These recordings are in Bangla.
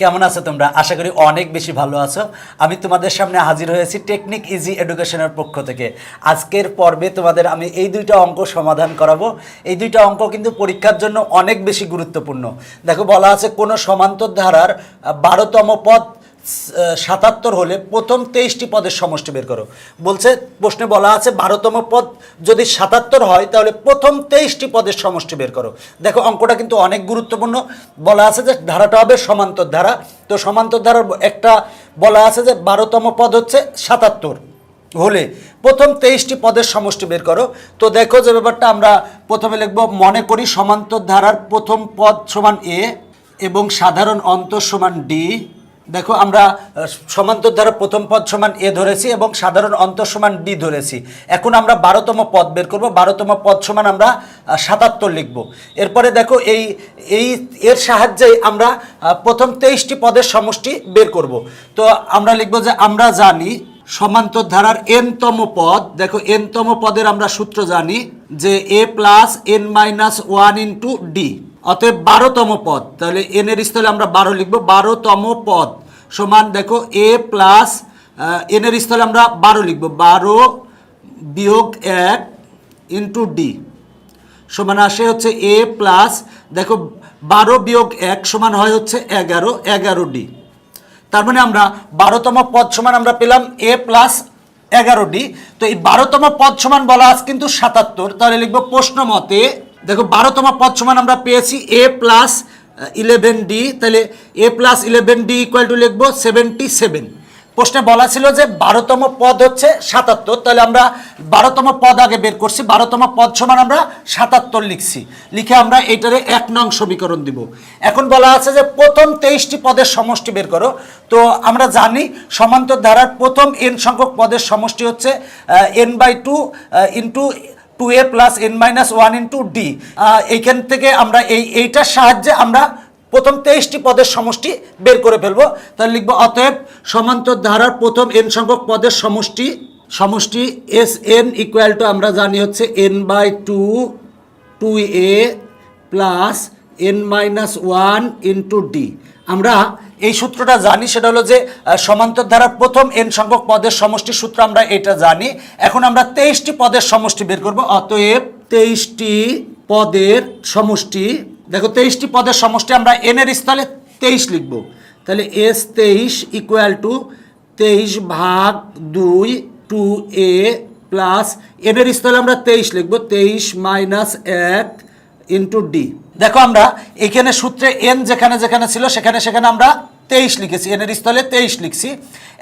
কেমন আছো তোমরা? আশা করি অনেক বেশি ভালো আছো। আমি তোমাদের সামনে হাজির হয়েছি টেকনিক ইজি এডুকেশনের পক্ষ থেকে। আজকের পর্বে তোমাদের আমি এই দুইটা অঙ্ক সমাধান করাবো। এই দুইটা অঙ্ক কিন্তু পরীক্ষার জন্য অনেক বেশি গুরুত্বপূর্ণ। দেখো, বলা আছে কোনো সমান্তর ধারার 12তম পদ 77 হলে প্রথম 23টি পদের সমষ্টি বের করো। বলছে, প্রশ্নে বলা আছে 12তম পদ যদি 77 হয় তাহলে প্রথম 23টি পদের সমষ্টি বের করো। দেখো, অঙ্কটা কিন্তু অনেক গুরুত্বপূর্ণ। বলা আছে যে ধারাটা হবে সমান্তর ধারা। তো সমান্তর ধারার একটা বলা আছে যে 12তম পদ হচ্ছে 77 হলে প্রথম 23টি পদের সমষ্টি বের করো। তো দেখো যে ব্যাপারটা আমরা প্রথমে লিখব, মনে করি সমান্তর ধারার প্রথম পদ সমান এ এবং সাধারণ অন্তর সমান ডি। দেখো, আমরা সমান্তর ধারা প্রথম পদ সমান এ ধরেছি এবং সাধারণ অন্তর সমান ডি ধরেছি। এখন আমরা 12তম পদ বের করব। 12তম পদ সমান আমরা 77 লিখব। এরপরে দেখো, এর সাহায্যে আমরা প্রথম 23টি পদের সমষ্টি বের করব। তো আমরা লিখব যে আমরা জানি সমান্তর ধারার n-তম পদ, দেখো n-তম পদের আমরা সূত্র জানি যে a plus n minus 1 into D. অতএব 12তম পদ, তাহলে n এর স্থলে আমরা 12 লিখব। 12তম পদ সমান দেখো a প্লাস n এর স্থলে আমরা 12 লিখব, 12 বিয়োগ 1 ইন্টু ডি সমান আসে হচ্ছে a প্লাস, দেখো 12 বিয়োগ 1 সমান হয় হচ্ছে 11 ডি। তার মানে আমরা 12তম পদ সমান আমরা পেলাম a প্লাস 11 ডি। তো এই 12তম পদ সমান বলা আছে কিন্তু 77, তাহলে লিখবো প্রশ্ন মতে, দেখো 12তম পদ সমান আমরা পেয়েছি a প্লাস 11d, তাহলে a plus 11d equal to লিখবো 77। প্রশ্নে বলা ছিল যে 12তম পদ হচ্ছে 77, তাহলে আমরা 12তম পদ আগে বের করছি। 12তম পদ সমান আমরা 77 লিখছি, লিখে আমরা এইটারে 1 নং সমীকরণ দিব। এখন বলা আছে যে প্রথম 23টি পদের সমষ্টি বের করো। তো আমরা জানি সমান্তর ধারার প্রথম n সংখ্যক পদের সমষ্টি হচ্ছে n/2 into 2a plus n minus 1 into D. এইখান থেকে আমরা এইটার সাহায্যে আমরা প্রথম 23টি পদের সমষ্টি বের করে ফেলবো। তাহলে লিখবো, অতএব সমান্তর ধারার প্রথম n সংখ্যক পদের সমষ্টি Sn ইকুয়াল টু আমরা জানি হচ্ছে n/2 2a plus n minus 1 into D. আমরা এই সূত্রটা জানি, সেটা হলো যে সমান্তর ধারার প্রথম n সংখ্যক পদের সমষ্টি সূত্র আমরা এটা জানি। এখন আমরা 23টি পদের সমষ্টি বের করব। অতএব 23টি পদের সমষ্টি, দেখো 23টি পদের সমষ্টি আমরা n এর স্থলে 23 লিখব। তাহলে S23 ইকুয়াল টু 23 ভাগ 2 2a প্লাস n এর স্থলে আমরা 23 লিখব, 23 মাইনাস 1 ইন্টু ডি। দেখো, আমরা এখানে সূত্রে n যেখানে যেখানে ছিল সেখানে সেখানে আমরা 23 লিখেছি, n এর স্থলে 23 লিখছি।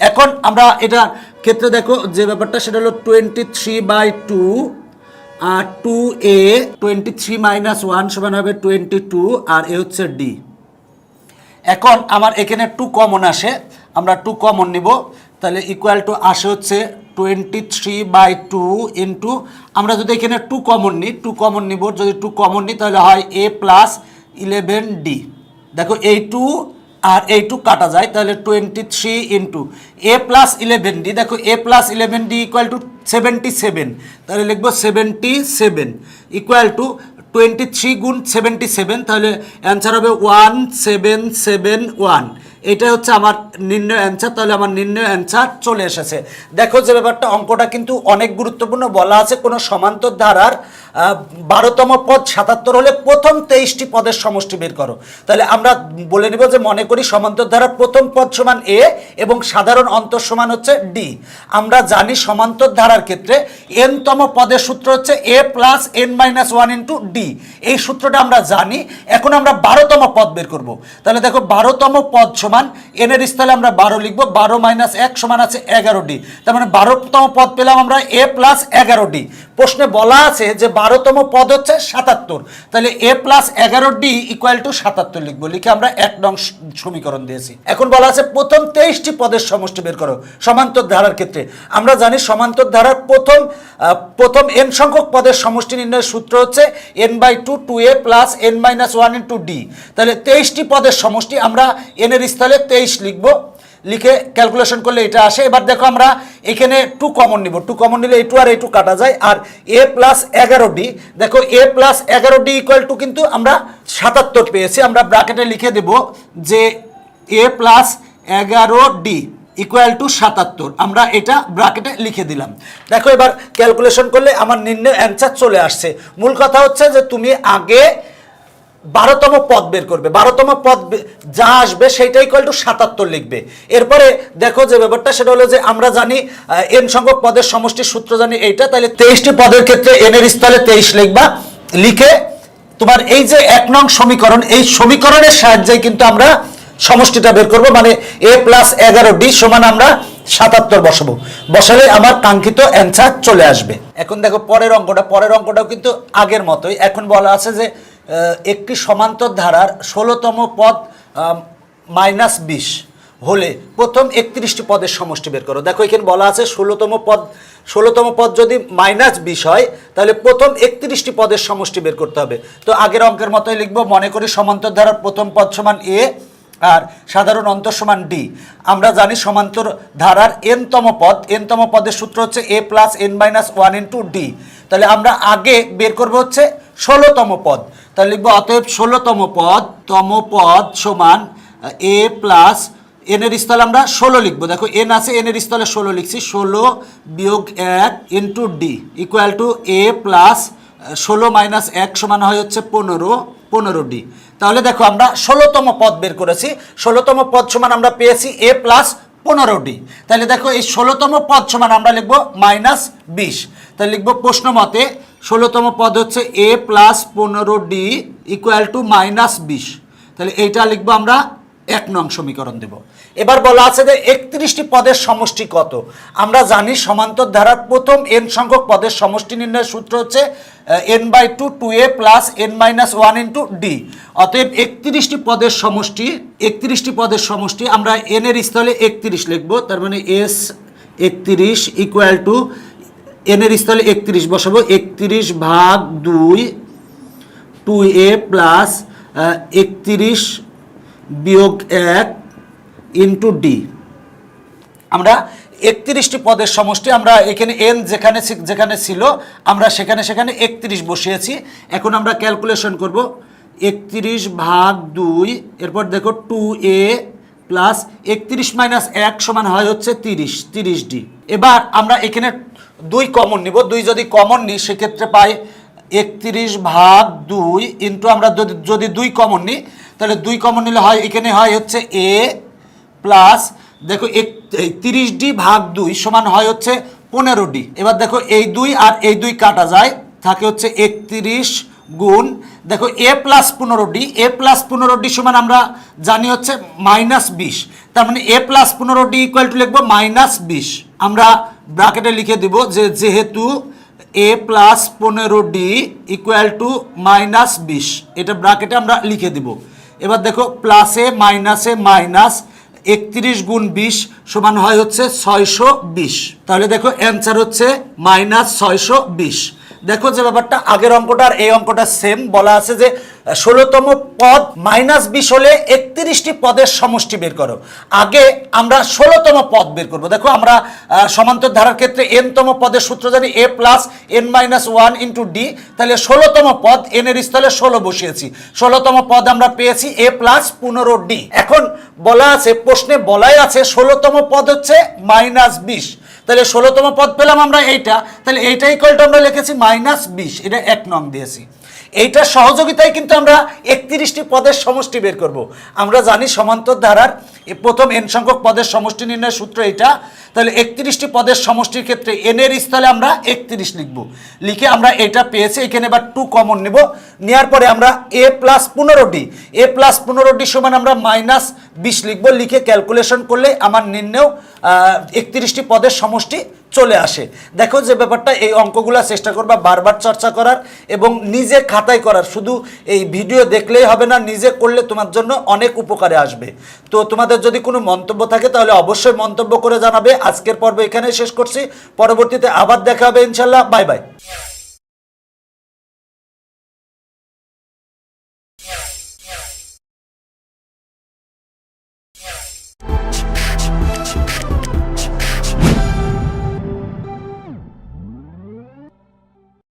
এখন আমরা এটা ক্ষেত্রে দেখো যে ব্যাপারটা, সেটা হলো 23/2 আর 2a, 23 মাইনাস 1 সমান হবে 22 আর এ হচ্ছে ডি। এখন আমার এখানে 2 কমন আসে, আমরা 2 কমন নিব। তাহলে ইকুয়াল টু আসে হচ্ছে 23/2 ইন্টু, আমরা যদি এখানে 2 কমন নিই, 2 কমন নিব, যদি 2 কমন নিই তাহলে হয় a প্লাস 11d। দেখো এই 2 আর এই 2 কাটা যায়, তাহলে 23 ইন্টু a প্লাস 11d। দেখো a plus 11d equal to 77, তাহলে লিখবো 77 ইকুয়াল টু 23 গুণ 77, তাহলে অ্যান্সার হবে 1771। এটা হচ্ছে আমার নির্ণয় অ্যান্সার। তাহলে আমার নির্ণয় অ্যান্সার চলে এসেছে। দেখো যে ব্যাপারটা, অঙ্কটা কিন্তু অনেক গুরুত্বপূর্ণ। বলা আছে কোনো সমান্তর ধারার 12তম পদ 77 হলে প্রথম 23টি পদের সমষ্টি বের করো। তাহলে আমরা বলে নিব যে মনে করি সমান্তর ধারার প্রথম পদ সমান এ এবং সাধারণ অন্তর সমান হচ্ছে ডি। আমরা জানি সমান্তর ধারার ক্ষেত্রে n-তম পদের সূত্র হচ্ছে a plus n minus 1 into D. এই সূত্রটা আমরা জানি। এখন আমরা 12তম পদ বের করব। তাহলে দেখো 12তম পদ সমান n এর স্থলে আমরা 12 লিখব, 12 মাইনাস 1 সমান আছে 11d। তার মানে 12তম পদ পেলাম আমরা a প্লাস 11d। প্রশ্নে বলা আছে যে 12তম পদ হচ্ছে 77, তাহলে a plus 11d equal to 77 লিখবো, লিখে আমরা 1 নং সমীকরণ দিয়েছি। এখন বলা আছে প্রথম 23টি পদের সমষ্টি বের করো সমান্তর ধারার ক্ষেত্রে। আমরা জানি সমান্তর ধারার প্রথম n সংখ্যক পদের সমষ্টি নির্ণয়ের সূত্র হচ্ছে n/2 2a plus n minus 1 into D. তাহলে 23টি পদের সমষ্টি আমরা n এর স্থলে 23 লিখবো, লিখে ক্যালকুলেশন করলে এটা আসে। এবার দেখো, আমরা এখানে 2 কমন নিব, 2 কমন নিলে এই 2 আর এই 2 কাটা যায়, আর a প্লাস 11d। দেখো a plus 11d equal to কিন্তু আমরা 77 পেয়েছি। আমরা ব্র্যাকেটে লিখে দেব যে এ প্লাস 11d ইকুয়াল টু 77, আমরা এটা ব্র্যাকেটে লিখে দিলাম। দেখো এবার ক্যালকুলেশন করলে আমার নির্ণয় অ্যান্সার চলে আসছে। মূল কথা হচ্ছে যে তুমি আগে 12তম পদ বের করবে, 12তম পদ যা আসবে সেইটা ইকুয়াল টু 77 লিখবে। এরপরে দেখো যে ব্যাপারটা সেটা হলো যে আমরা জানি এন সংখ্যক পদের সমষ্টির সূত্র জানি এইটা, তাহলে 23টি পদের ক্ষেত্রে এন এর স্থলে 23 লিখবা, লিখে তোমার এই যে 1 নং সমীকরণ, এই সমীকরণের সাহায্যে কিন্তু আমরা সমষ্টিটা বের করব, মানে a প্লাস 11d সমান আমরা 77 বসাবো, বসালে আমার কাঙ্ক্ষিত অ্যান্সার চলে আসবে। এখন দেখো পরের অঙ্কটাও কিন্তু আগের মতোই। এখন বলা আছে যে একটি সমান্তর ধারার 16তম পদ -20 হলে প্রথম 31টি পদের সমষ্টি বের করো। দেখো এখানে বলা আছে 16তম পদ যদি -20 হয় তাহলে প্রথম 31টি পদের সমষ্টি বের করতে হবে। তো আগের অঙ্কের মতোই লিখবো, মনে করি সমান্তর ধারার প্রথম পদ সমান a আর সাধারণ অন্তর সমান d। আমরা জানি সমান্তর ধারার nতম পদের সূত্র হচ্ছে a plus n-1 into d। তাহলে আমরা আগে বের করব হচ্ছে 16তম পদ, তাহলে লিখবো অতএব 16তম পদ সমান a প্লাস n এর স্থলে আমরা 16 লিখবো। দেখো n আছে, n এর স্থলে 16 লিখছি, 16 বিয়োগ 1 into d equal to a plus 16 minus 1 সমান হয় হচ্ছে 15d। তাহলে দেখো আমরা 16তম পদ বের করেছি, 16তম পদ সমান আমরা পেয়েছি a প্লাস 15d। তাহলে দেখো এই 16তম পদ সমান আমরা লিখবো -20। তাহলে লিখবো প্রশ্ন মতে 16তম পদ হচ্ছে a plus 15d equal to -20। তাহলে এইটা লিখবো আমরা 1 নং সমীকরণ দেব। এবার বলা আছে যে 31টি পদের সমষ্টি কত। আমরা জানি সমান্তর ধারার প্রথম n সংখ্যক পদের সমষ্টি নির্ণয়ের সূত্র হচ্ছে n/2 2a plus n-1 into d। অতএব 31টি পদের সমষ্টি আমরা n এর স্থলে 31 লিখবো, তার মানে s 31 ইকুয়াল টু n এর স্থলে 31 বসাবো, 31 ভাগ 2a প্লাস 31 বিয়োগ 1 ইন্টু d। আমরা 31টি পদের সমষ্টি, আমরা এখানে n যেখানে ছিল আমরা সেখানে 31 বসিয়েছি। এখন আমরা ক্যালকুলেশন করব, 31 ভাগ 2, এরপর দেখো 2a প্লাস 31 মাইনাস 1 সমান হয় হচ্ছে 30d। এবার আমরা এখানে 2 কমন নিব, 2 যদি কমন নিই সেক্ষেত্রে পাই 31 ভাগ 2 ইন্টু আমরা যদি 2 কমন নিই তাহলে 2 কমন নিলে হয় এখানে হয় হচ্ছে a প্লাস দেখো 30d ভাগ 2 সমান হয় হচ্ছে 15d। এবার দেখো এই 2 আর এই 2 কাটা যায়, থাকে হচ্ছে 31 গুণ দেখো a প্লাস 15d সমান আমরা জানি হচ্ছে -20। তার মানে a plus 15d equal to লিখবো -20। আমরা ব্র্যাকেটে লিখে দিব যে যেহেতু a plus 15d equal to -20, এটা ব্র্যাকেটে আমরা লিখে দিব। এবার দেখো প্লাসে মাইনাসে মাইনাস 31 গুণ 20 সমান হয় হচ্ছে 620। তাহলে দেখো অ্যান্সার হচ্ছে -620। দেখো যে ব্যাপারটা আগের অঙ্কটা আর এই অঙ্কটা সেম। বলা আছে যে 16তম পদ -20 হলে 31টি পদের সমষ্টি বের করো। আগে আমরা 16তম পদ বের করব। দেখো আমরা সমান্তর ধারার ক্ষেত্রে nতম পদের সূত্র জানি a plus n-1 into d। তাহলে 16তম পদ n এর স্থলে 16 বসিয়েছি, 16তম পদ আমরা পেয়েছি a প্লাস 15d। এখন বলা আছে, প্রশ্নে বলাই আছে 16তম পদ হচ্ছে -20। তাহলে 16তম পদ পেলাম আমরা এইটা, তাহলে এইটা ইকুয়াল টু আমরা লিখেছি -20, এটা 1 নং দিয়েছি। এইটা সহযোগিতায় কিন্তু আমরা 31টি পদের সমষ্টি বের করব। আমরা জানি সমান্তর ধারার প্রথম n সংখ্যক পদের সমষ্টি নির্ণয়ের সূত্র এটা। তাহলে 31টি পদের সমষ্টির ক্ষেত্রে n এর স্থলে আমরা 31 লিখব, লিখে আমরা এটা পেয়েছি। এখানে এবার 2 কমন নেব, নেওয়ার পরে আমরা a প্লাস 15d সমান আমরা -20 লিখব, লিখে ক্যালকুলেশন করলে আমার নির্ণয় 31টি পদের সমষ্টি চলে আসে। দেখো যে ব্যাপারটা, এই অঙ্কগুলো চেষ্টা করবা বারবার চর্চা করার এবং নিজে খাতায় করার। শুধু এই ভিডিও দেখলেই হবে না, নিজে করলে তোমার জন্য অনেক উপকারে আসবে। তো তোমাদের যদি কোনো মন্তব্য থাকে তাহলে অবশ্যই মন্তব্য করে জানাবে। আজকের পর্ব এখানেই শেষ করছি, পরবর্তীতে আবার দেখা হবে ইনশাল্লাহ। Bye bye.